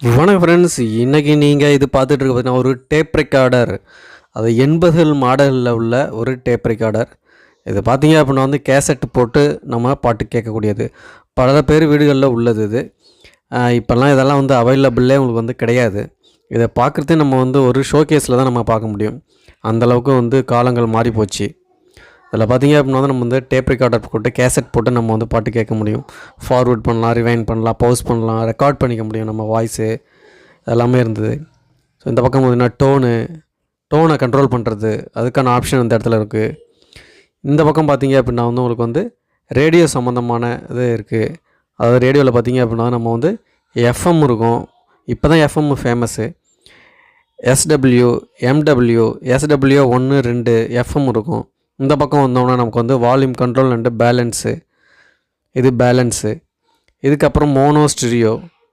வணக்கம் ஃப்ரெண்ட்ஸ், இன்றைக்கி நீங்கள் இது பார்த்துட்டு இருக்க பார்த்தீங்கன்னா ஒரு டேப் ரெக்கார்டர். அது 80கள் மாடலில் உள்ள ஒரு டேப் ரெக்கார்டர். இது பார்த்தீங்க அப்படின்னா வந்து கேசட் போட்டு நம்ம பாட்டு கேட்கக்கூடியது. பல பேர் வீடுகளில் உள்ளது இது. இப்போல்லாம் இதெல்லாம் வந்து அவைலபிளே உங்களுக்கு வந்து கிடையாது. இதை பார்க்குறதே நம்ம வந்து ஒரு ஷோகேஸில் தான் நம்ம பார்க்க முடியும். அந்தளவுக்கு வந்து காலங்கள் மாறி போச்சு. இதில் பார்த்தீங்க அப்படின்னா வந்து நம்ம வந்து டேப் ரெக்கார்டர் போட்டு கேசட் போட்டு நம்ம வந்து பாட்டு கேட்க முடியும். ஃபார்வர்ட் பண்ணலாம், ரிவைண்ட் பண்ணலாம், பவுஸ் பண்ணலாம், ரெக்கார்ட் பண்ணிக்க முடியும் நம்ம வாய்ஸு. எல்லாமே இருந்தது. ஸோ இந்த பக்கம் பார்த்தீங்கன்னா டோனை கண்ட்ரோல் பண்ணுறது, அதுக்கான ஆப்ஷன் இந்த இடத்துல இருக்குது. இந்த பக்கம் பார்த்தீங்க அப்படின்னா வந்து உங்களுக்கு வந்து ரேடியோ சம்மந்தமான இது இருக்குது. அதாவது ரேடியோவில் பார்த்தீங்க அப்படின்னா நம்ம வந்து எஃப்எம் இருக்கும். இப்போ தான் FM famous. SW, MW, SW 1, 2 FM இருக்கும். இந்த பக்கம் வந்தோம்னா நமக்கு வந்து வால்யூம் கண்ட்ரோல் அண்டு பேலன்ஸு. இது பேலன்ஸு. இதுக்கப்புறம் மோனோ ஸ்டீரியோ.